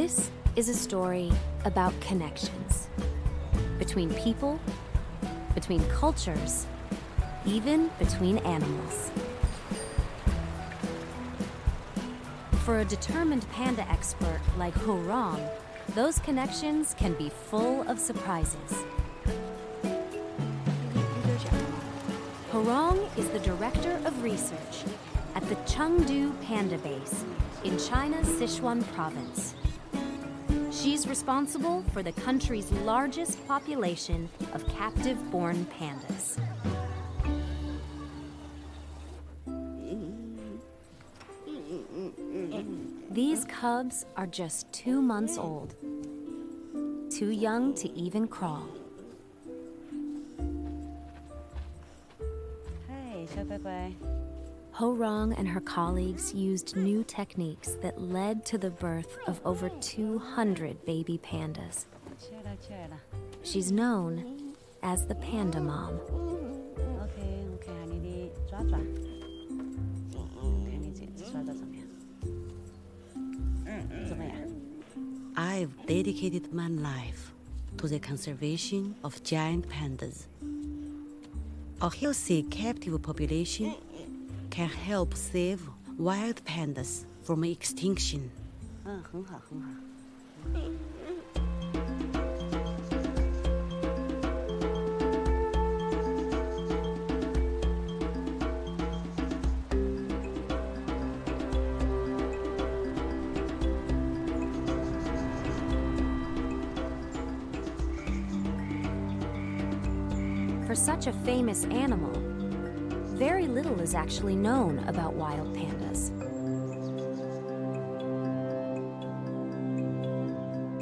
This is a story about connections between people, between cultures, even between animals. For a determined panda expert like Ho Rong, those connections can be full of surprises. Ho Rong is the director of research at the Chengdu Panda Base in China's Sichuan province. She's responsible for the country's largest population of captive-born pandas. These cubs are just 2 months old, too young to even crawl. Hey, 小乖乖。 Ho Rong and her colleagues used new techniques that led to the birth of over 200 baby pandas. She's known as the Panda Mom. I've dedicated my life to the conservation of giant pandas. A healthy captive population can help save wild pandas from extinction. 很好，很好。 For such a famous animal, very little is actually known about wild pandas.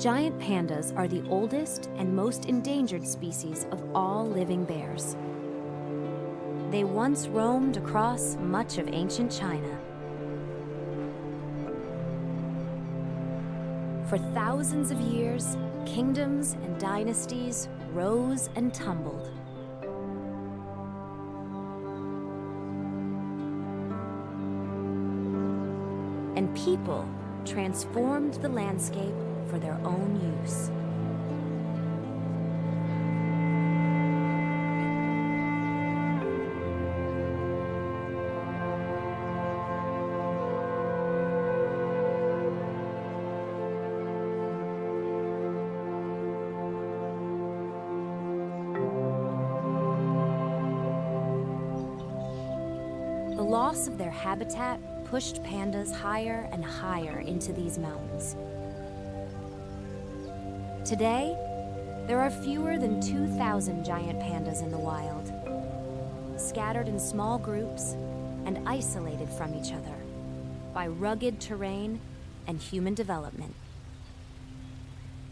Giant pandas are the oldest and most endangered species of all living bears. They once roamed across much of ancient China. For thousands of years, kingdoms and dynasties rose and tumbled. And people transformed the landscape for their own use. The loss of their habitat pushed pandas higher and higher into these mountains. Today, there are fewer than 2,000 giant pandas in the wild, scattered in small groups and isolated from each other by rugged terrain and human development.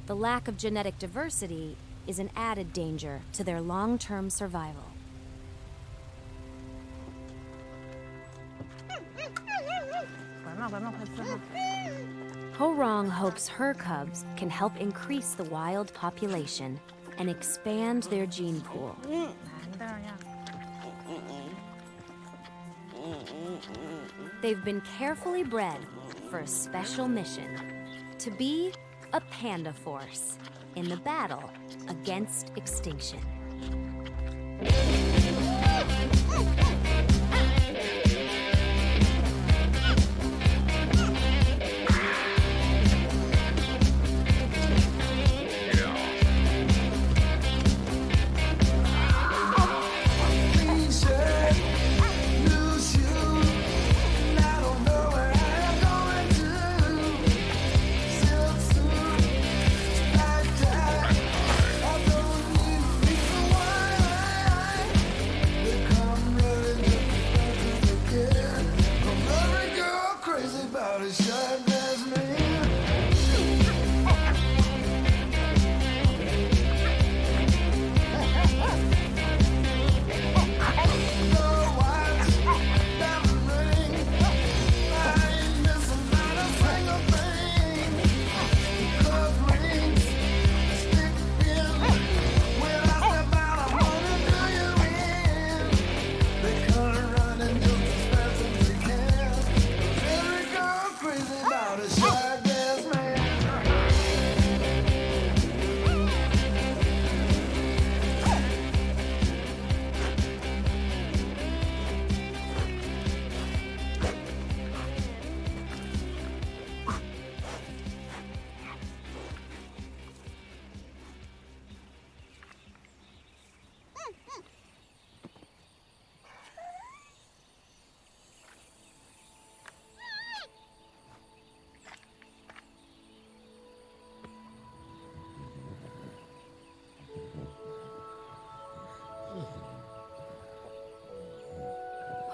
The lack of genetic diversity is an added danger to their long-term survival. Ho Rong hopes her cubs can help increase the wild population and expand their gene pool. They've been carefully bred for a special mission: to be a panda force in the battle against extinction.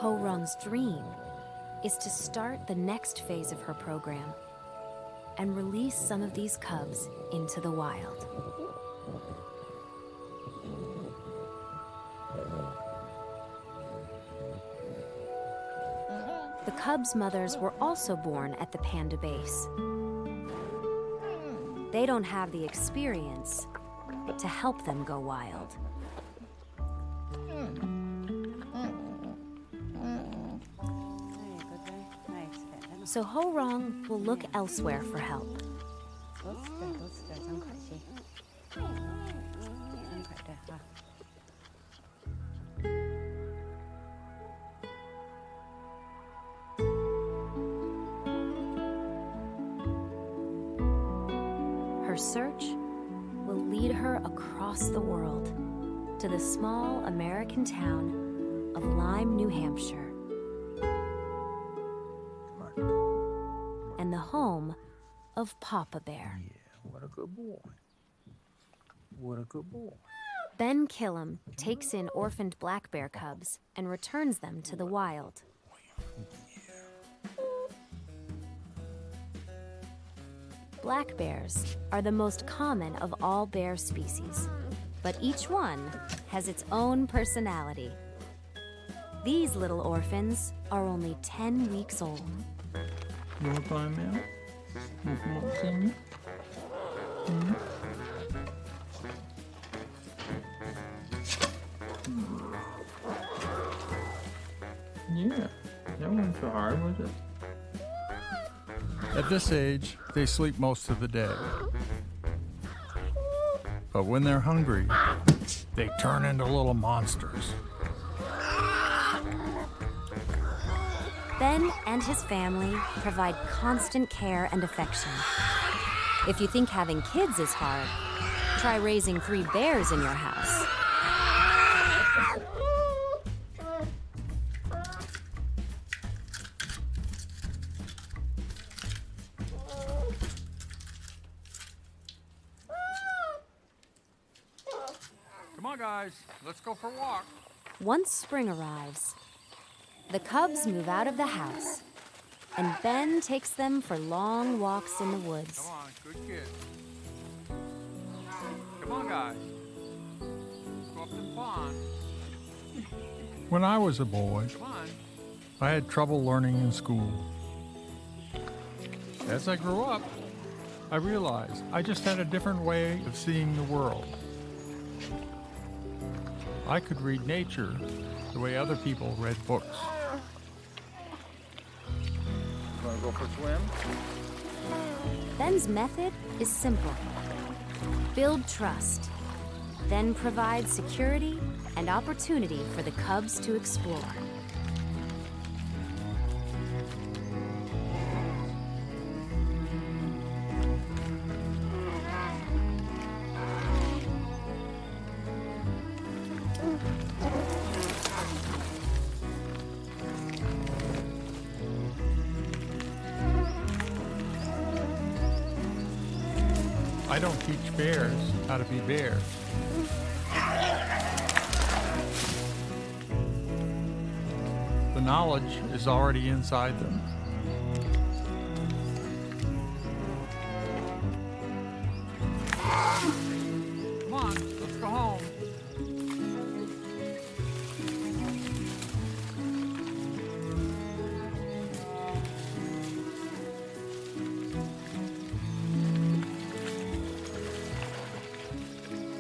Ho Rong's dream is to start the next phase of her program and release some of these cubs into the wild. The cubs' mothers were also born at the panda base. They don't have the experience to help them go wild. So Ho Rong will look elsewhere for help. Her search will lead her across the world to the small American town of Lyme, New Hampshire, and the home of Papa Bear. Yeah, what a good boy. What a good boy. Ben Killam takes in orphaned black bear cubs and returns them to the wild. Black bears are the most common of all bear species, but each one has its own personality. These little orphans are only 10 weeks old. You want to climb in? You come up and see me? Yeah, that wasn't so hard, was it? At this age, they sleep most of the day. But when they're hungry, they turn into little monsters. Ben and his family provide constant care and affection. If you think having kids is hard, try raising 3 bears in your house. Come on, guys, let's go for a walk. Once spring arrives, the cubs move out of the house, and Ben takes them for long walks in the woods. Come on, good kid. Come on, guys. Let's go up to the pond. When I was a boy, come on, I had trouble learning in school. As I grew up, I realized I just had a different way of seeing the world. I could read nature the way other people read books. You want to go for a swim? Ben's method is simple. Build trust, then provide security and opportunity for the cubs to explore. I don't teach bears how to be bears. The knowledge is already inside them. Come on, let's go home.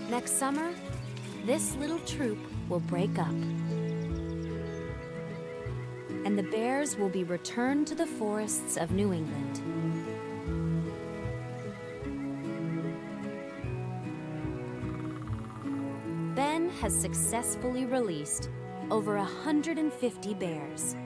Next summer, this little troop will break up, and the bears will be returned to the forests of New England. Ben has successfully released over 150 bears.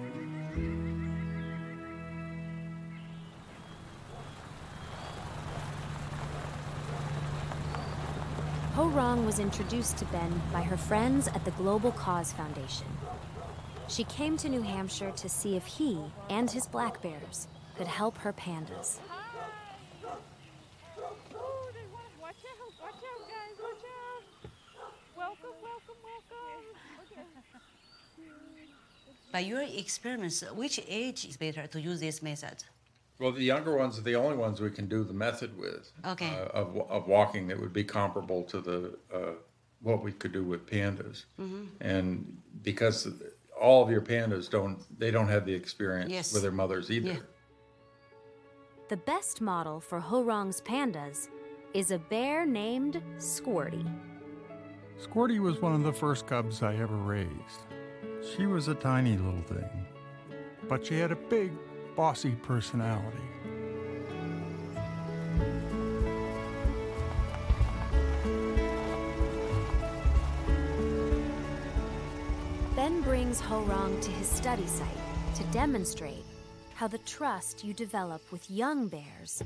Ho Rong was introduced to Ben by her friends at the Global Cause Foundation. She came to New Hampshire to see if he and his black bears could help her pandas. Watch out, guys, watch out. Welcome. By your experience, which age is better to use this method? Well, the younger ones are the only ones we can do the method with. Okay. Of walking that would be comparable to the what we could do with pandas. And because all of your pandas don't have the experience Yes. with their mothers either. Yeah. The best model for Horong's pandas is a bear named Squirty. Squirty was one of the first cubs I ever raised. She was a tiny little thing, but she had a big, bossy personality. Ben brings Horong to his study site to demonstrate how the trust you develop with young bears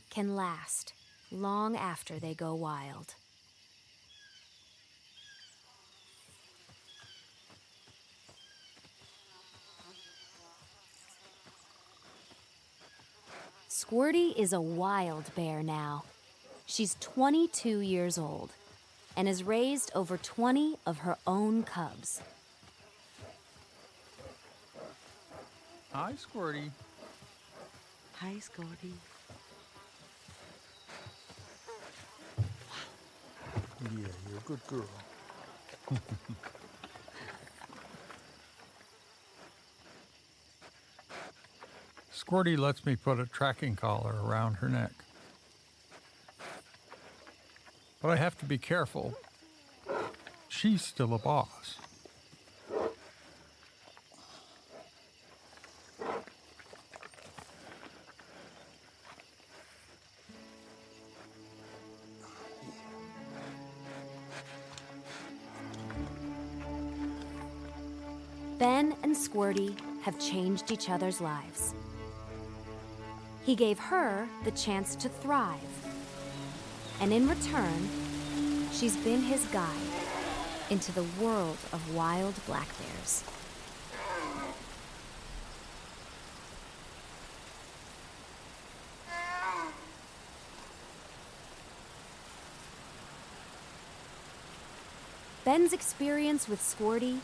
can last long after they go wild. Squirty is a wild bear now. She's 22 years old and has raised over 20 of her own cubs. Hi, Squirty. Hi, Scotty. Yeah, you're a good girl. Squirty lets me put a tracking collar around her neck. But I have to be careful. She's still a boss. Ben and Squirty have changed each other's lives. He gave her the chance to thrive. And in return, she's been his guide into the world of wild black bears. Ben's experience with Squirty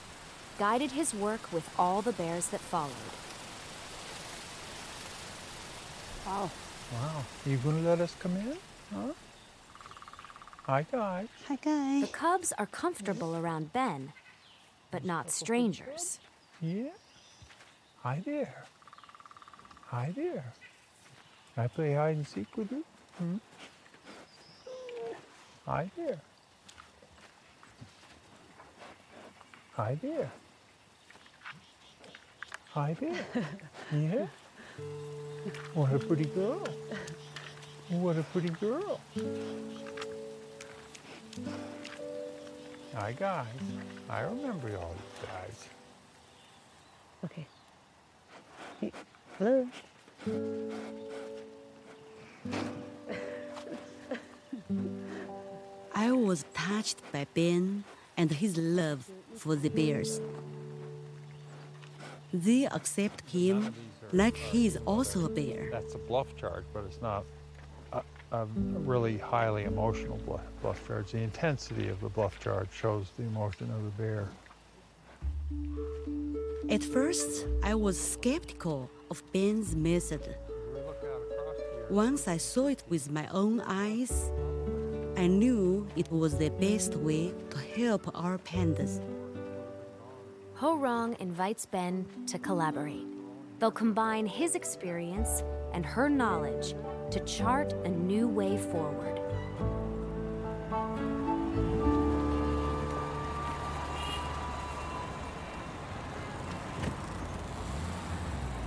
guided his work with all the bears that followed. Wow. You gonna let us come in? Huh? Hi, guys. Hi, guys. The cubs are comfortable around Ben, but not strangers. Yeah? Hi there. Hi there. Can I play hide and seek with you? Hmm? Hi there. Hi there. Hi there. Yeah? What a pretty girl. What a pretty girl. Hi, guys. I remember all you guys. Okay. Hey, hello. I was touched by Ben and his love for the bears. They accept him like he is also a bear. That's a bluff charge, but it's not a really highly emotional bluff charge. The intensity of the bluff charge shows the emotion of the bear. At first, I was skeptical of Ben's method. Once I saw it with my own eyes, I knew it was the best way to help our pandas. Horong invites Ben to collaborate. They'll combine his experience and her knowledge to chart a new way forward.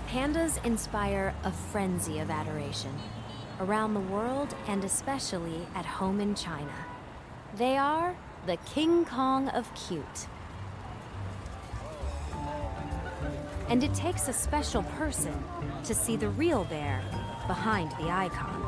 Pandas inspire a frenzy of adoration around the world and especially at home in China. They are the King Kong of cute. And it takes a special person to see the real bear behind the icon.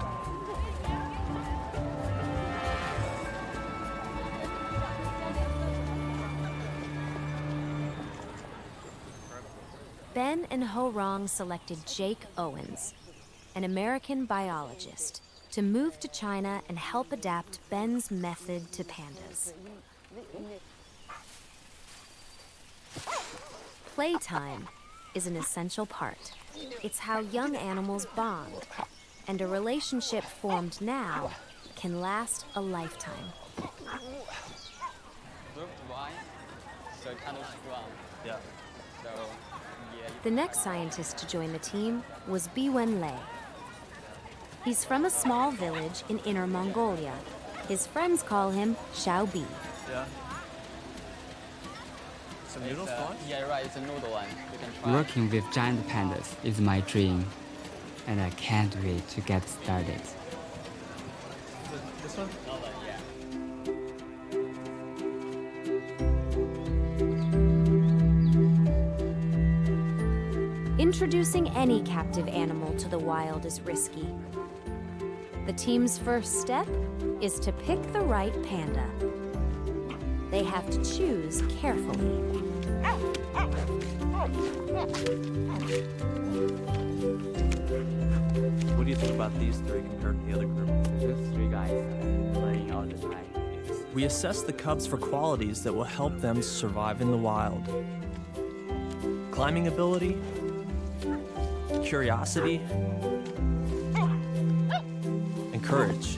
Ben and Horong selected Jake Owens, an American biologist, to move to China and help adapt Ben's method to pandas. Playtime is an essential part. It's how young animals bond, and a relationship formed now can last a lifetime. Looked wide, so kind of strong. Yeah. So, yeah. The next scientist to join the team was Biwen Lei. He's from a small village in Inner Mongolia. His friends call him Xiaobi. Yeah. Some noodles, fun? Yeah, right. It's a noodle one. You can try. Working with giant pandas is my dream, and I can't wait to get started. This one? Introducing any captive animal to the wild is risky. The team's first step is to pick the right panda. They have to choose carefully. What do you think about these three compared to the other group? Just three guys playing all the time. We assess the cubs for qualities that will help them survive in the wild. Climbing ability, curiosity, and courage.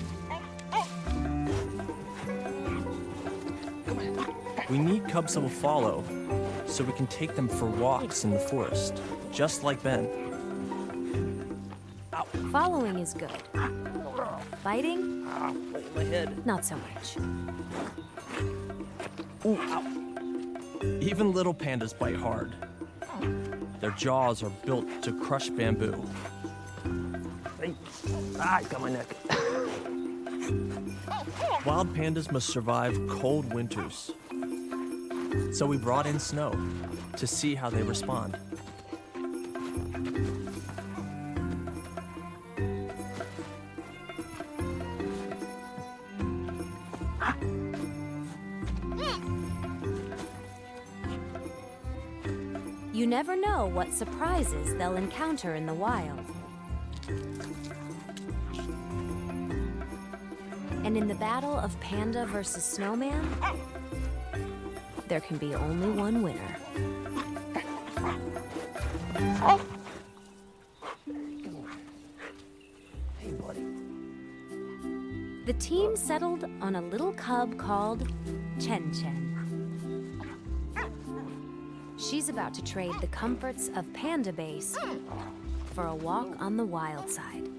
We need cubs that will follow, so we can take them for walks in the forest, just like Ben. Following is good. Biting? My head. Not so much. Ooh, ow. Even little pandas bite hard. Their jaws are built to crush bamboo. I got my neck. Wild pandas must survive cold winters. So we brought in snow to see how they respond. You never know what surprises they'll encounter in the wild. And in the battle of panda versus snowman, there can be only one winner. Hey, buddy. The team settled on a little cub called Chen Chen. She's about to trade the comforts of Panda Base for a walk on the wild side.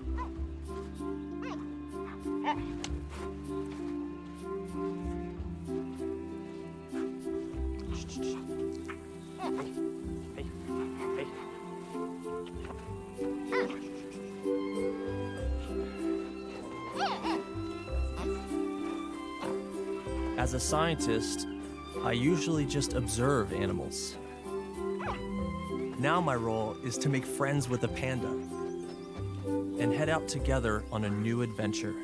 As a scientist, I usually just observe animals. Now my role is to make friends with a panda and head out together on a new adventure.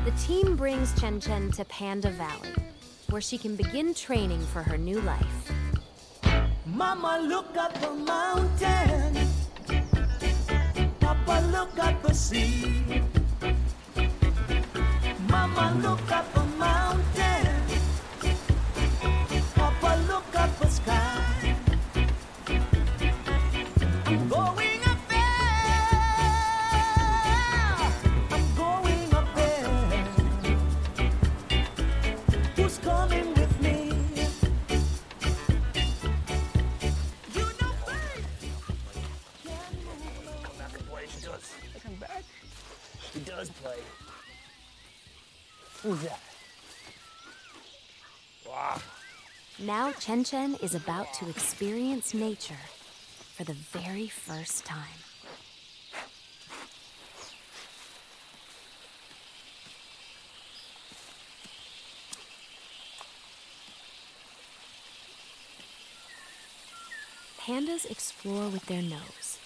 The team brings Chen Chen to Panda Valley, where she can begin training for her new life. Mama, look at the mountain. Papa, look at the sea. Mama, look at the mountain. Papa, look at the sky. I'm going up there. I'm going up there. Who's coming with me? You know He does play. Who's that? Wow. Now Chen Chen is about to experience nature for the very first time. Pandas explore with their nose,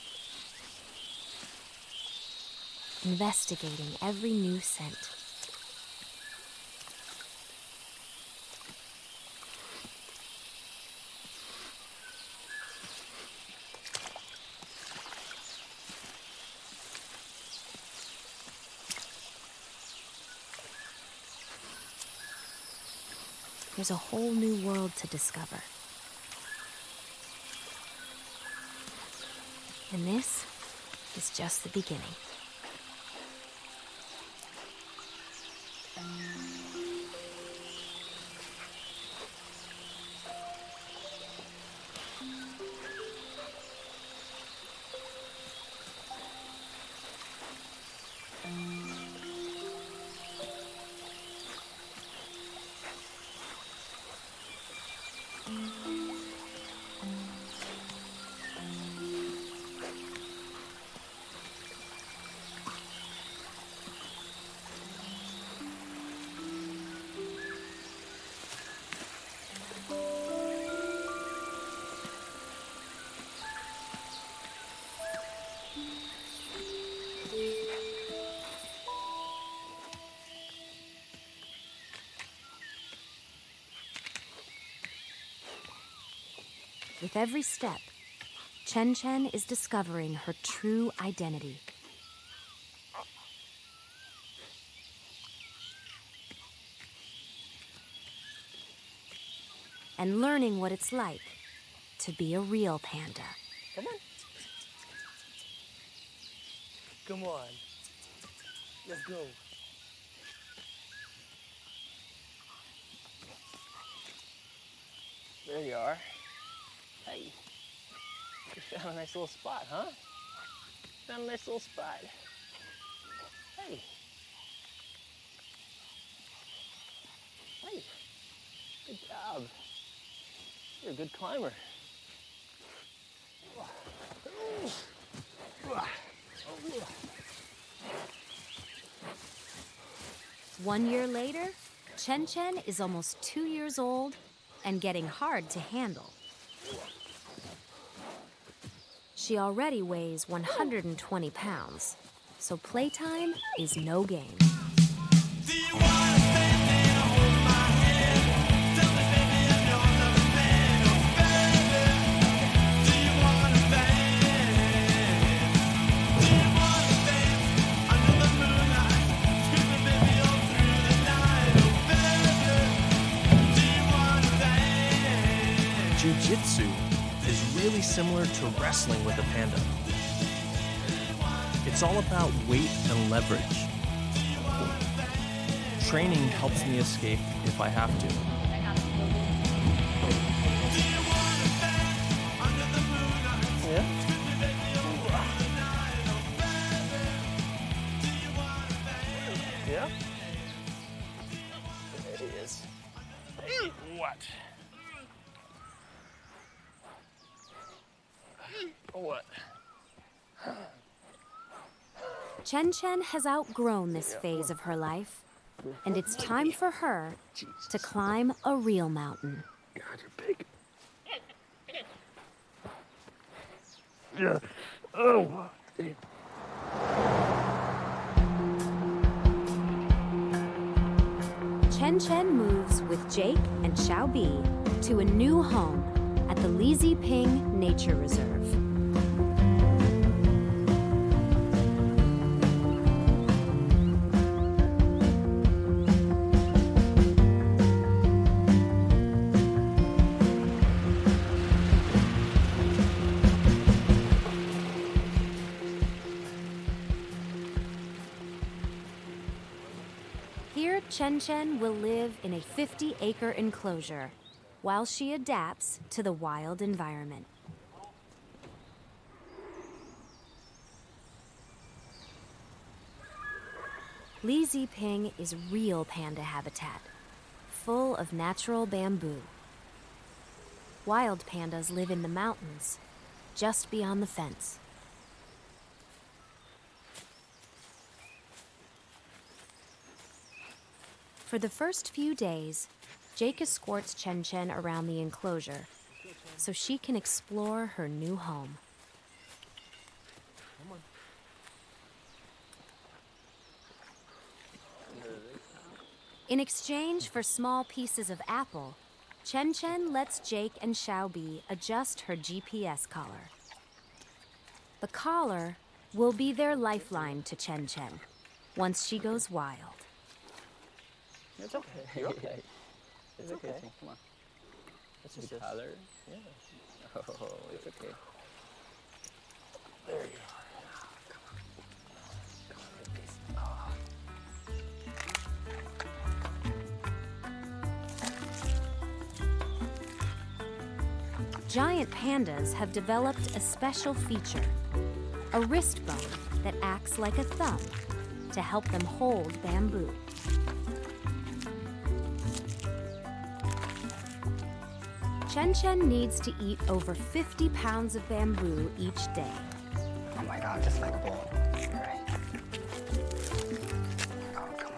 investigating every new scent. there's a whole new world to discover. And this is just the beginning. With every step, Chen Chen is discovering her true identity. And learning what it's like to be a real panda. Come on. Come on. Let's go. There you are. Hey, you found a nice little spot, huh? Found a nice little spot. Hey. Hey, good job. You're a good climber. 1 year later, Chen Chen is almost 2 years old and getting hard to handle. She already weighs 120 pounds, so playtime is no game. Jiu-jitsu is really similar to wrestling with a panda. It's all about weight and leverage. Training helps me escape if I have to. Yeah? Yeah? There he is. What? What? Chen Chen has outgrown this phase of her life, and it's time for her to climb a real mountain. God, you're big. Yeah. Oh. Damn. Chen Chen moves with Jake and Xiaobi to a new home at the Ping Nature Reserve. Here, Chen Chen will live in a 50-acre enclosure while she adapts to the wild environment. Ping is real panda habitat, full of natural bamboo. Wild pandas live in the mountains, just beyond the fence. For the first few days, Jake escorts Chen Chen around the enclosure so she can explore her new home. In exchange for small pieces of apple, Chen Chen lets Jake and Xiaobi adjust her GPS collar. The collar will be their lifeline to Chen Chen once she goes wild. It's okay. You're okay. It's okay. Come on. It's The just this. color. Yeah. Oh, it's okay. There you are. Come on, big piece. Oh. Giant pandas have developed a special feature, a wrist bone that acts like a thumb to help them hold bamboo. Chen needs to eat over 50 pounds of bamboo each day. Oh my god, just like a ball. Right. Oh, come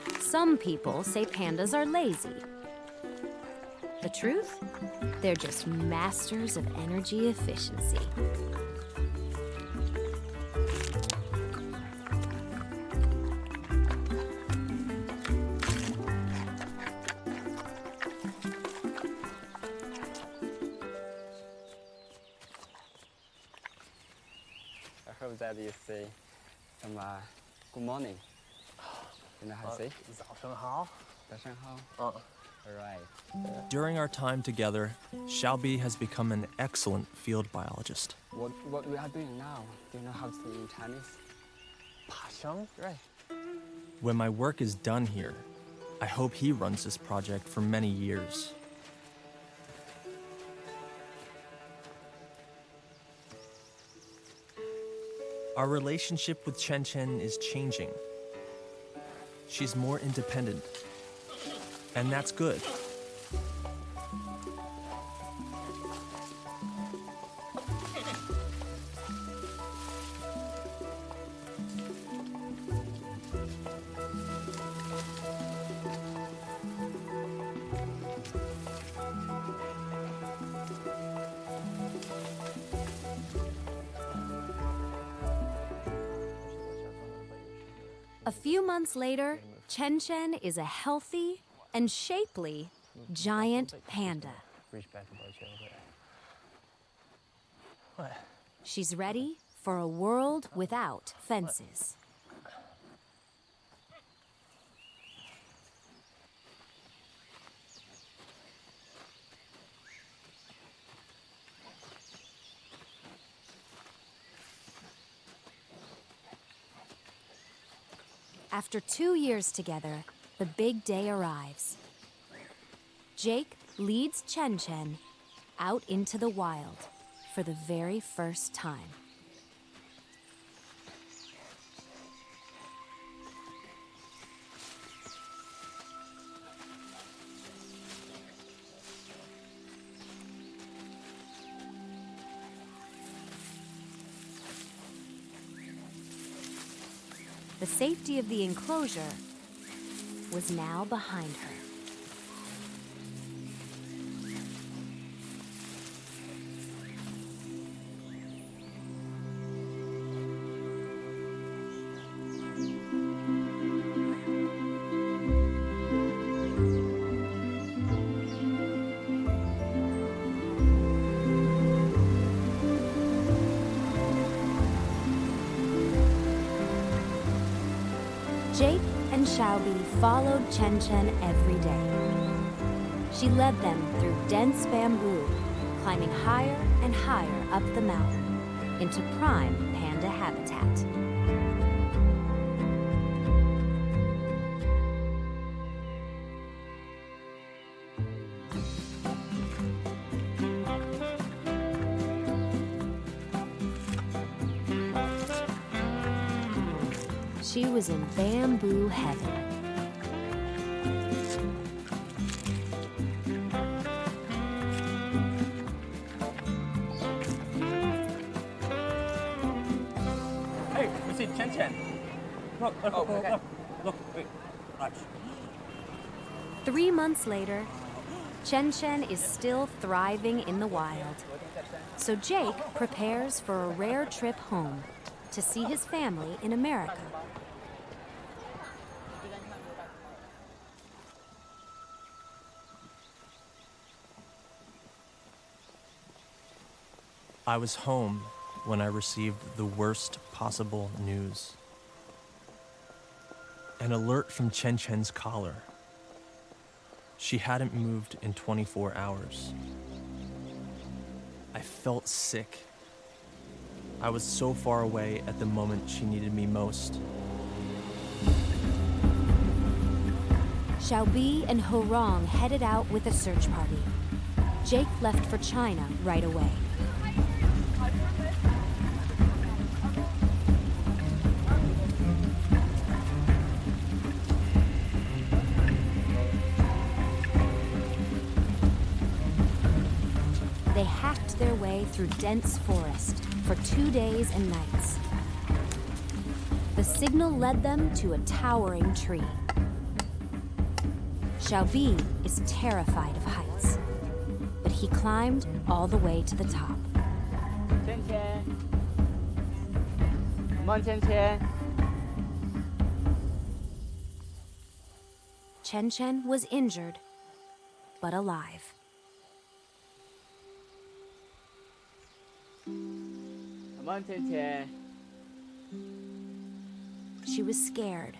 on. Some people say pandas are lazy. The truth? They're just masters of energy efficiency. I hope that you say some good morning. You know how to say? 早上好。早上好. Alright. During our time together, Xiaobi has become an excellent field biologist. What we are doing now, do you know how to say in Chinese? 爬箱。 Right. When my work is done here, I hope he runs this project for many years. Our relationship with Chen is changing. She's more independent, and that's good. A few months later, Chen is a healthy and shapely giant panda. Reach back about you over there. What? She's ready for a world without fences. After 2 years together, the big day arrives. Jake leads Chen out into the wild for the very first time. The safety of the enclosure was now behind her. Jake and Xiaobi followed Chen every day. She led them through dense bamboo, climbing higher and higher up the mountain into prime panda habitat. She was in bamboo heaven. Hey, you see Chen? Look, look, wait, watch. 3 months later, Chen is still thriving in the wild. So Jake prepares for a rare trip home to see his family in America. I was home when I received the worst possible news. An alert from Chen Chen's collar. She hadn't moved in 24 hours. I felt sick. I was so far away at the moment she needed me most. Xiaobi and Ho Rong headed out with a search party. Jake left for China right away. They hacked their way through dense forest for 2 days and nights. The signal led them to a towering tree. Xiaobi is terrified of heights, but he climbed all the way to the top. Chen Chen. Come on, Chen Chen. Chen Chen was injured, but alive. Come on, Chen Chen. She was scared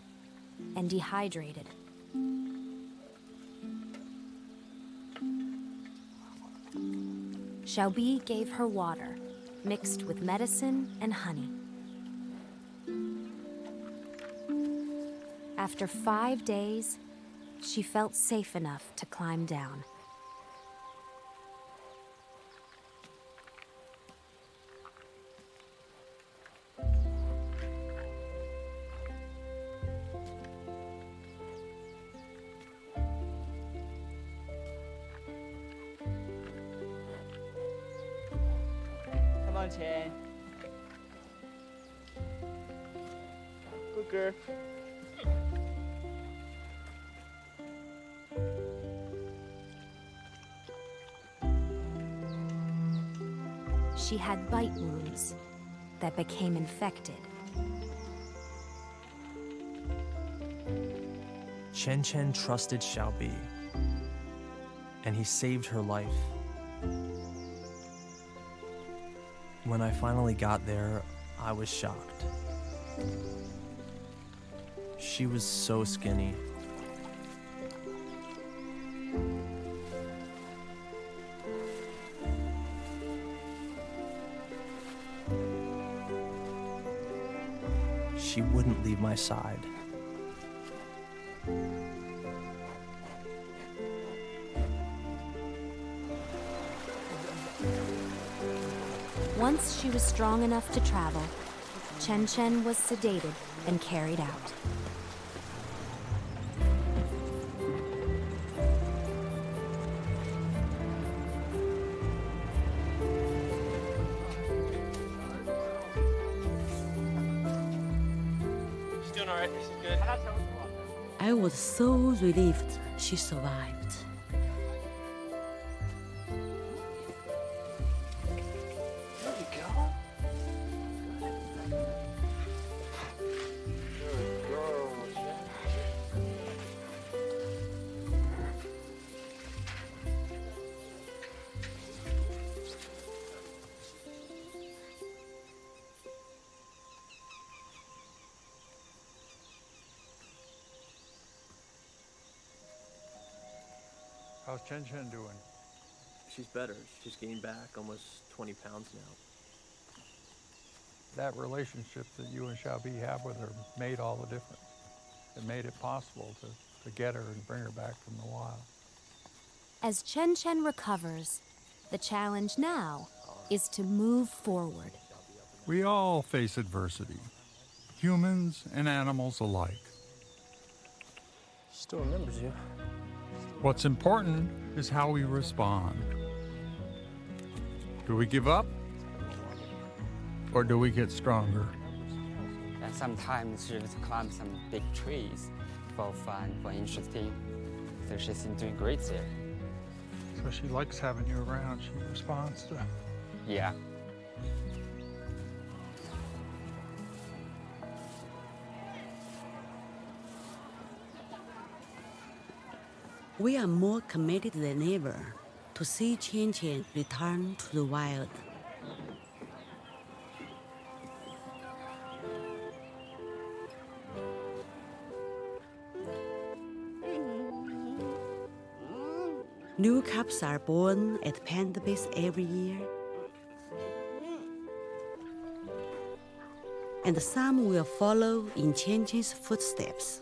and dehydrated. Xiaobi gave her water, mixed with medicine and honey. After 5 days, she felt safe enough to climb down. Come on, Chen. Good girl. She had bite wounds that became infected. Chen Chen trusted Xiaobi, and he saved her life. When I finally got there, I was shocked. She was so skinny. She wouldn't leave my side. Once she was strong enough to travel, Chen Chen was sedated and carried out. She's doing all right. She's good. I was so relieved she survived. There you go. Good girl, Chen. How's Chen Chen doing? She's better. She's gained back almost 20 pounds now. That relationship that you and Xiaobi have with her made all the difference. It made it possible to get her and bring her back from the wild. As Chen Chen recovers, the challenge now is to move forward. We all face adversity, humans and animals alike. She still remembers you. What's important is how we respond. Do we give up? Or do we get stronger? And sometimes she would climb some big trees for fun, for interesting. So she's doing great there. So she likes having you around. She responds to. Yeah. We are more committed than ever to see Chen Chen return to the wild. New cubs are born at Panda base every year, and some will follow in Chen Chen's footsteps.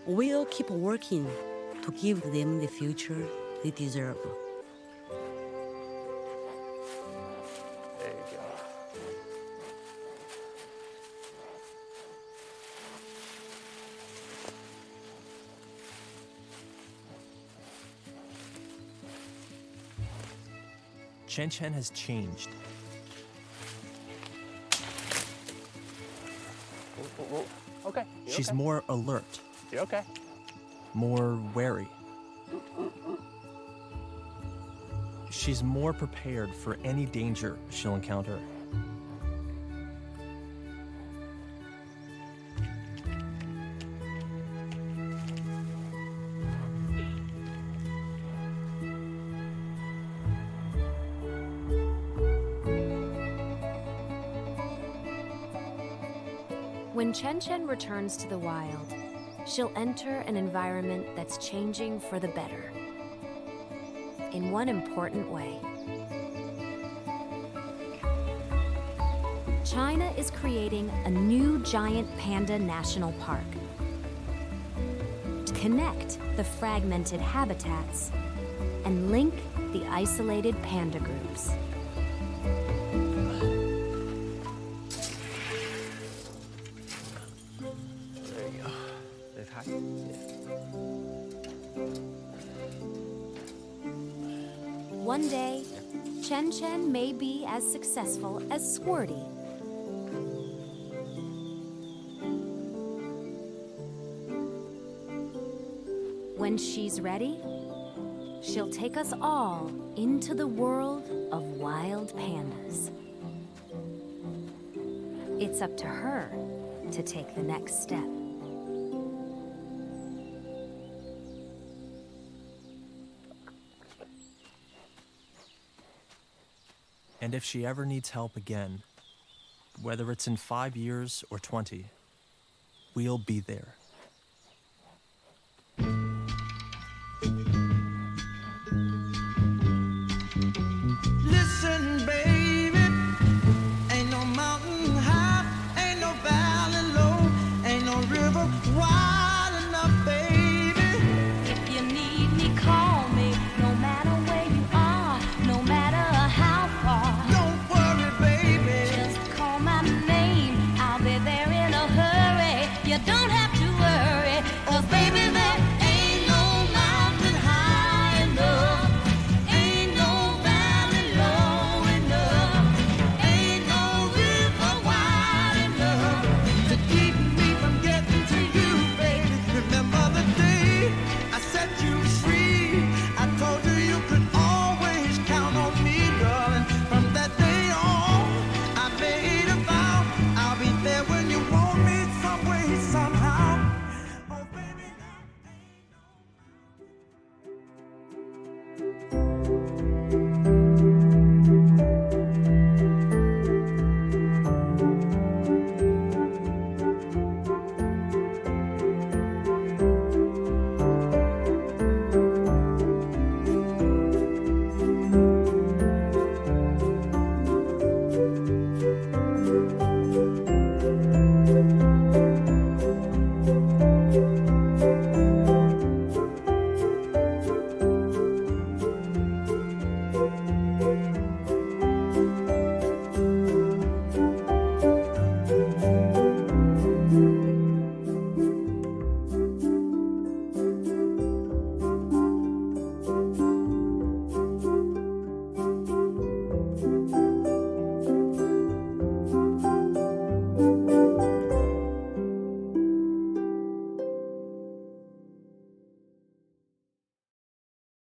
We'll keep working to give them the future they deserve. There you go. Chen Chen has changed. Whoa. Okay. You She's okay? more alert, You okay? more wary. She's more prepared for any danger she'll encounter. When Chen Chen returns to the wild, she'll enter an environment that's changing for the better. In one important way. China is creating a new giant panda national park to connect the fragmented habitats and link the isolated panda groups. There you go. That's high. One day, Chen Chen may be as successful as Squirty. When she's ready, she'll take us all into the world of wild pandas. It's up to her to take the next step. And if she ever needs help again, whether it's in 5 years or 20, we'll be there. Listen, baby, ain't no mountain high, ain't no valley low, ain't no river wide enough, baby. If you need me, call me, no matter where you are, no matter how far. Don't worry, baby. Just call my name, I'll be there in a hurry. You don't have to worry, 'cause baby, there ain't no mountain high enough, ain't no valley low enough, ain't no river wide enough To keep me from getting to you, baby. Remember the day I set you free. I told you you could always count on me, darling. From that day on, I made a vow I'll be there when you want me, some way, somehow. Oh, baby, there ain't no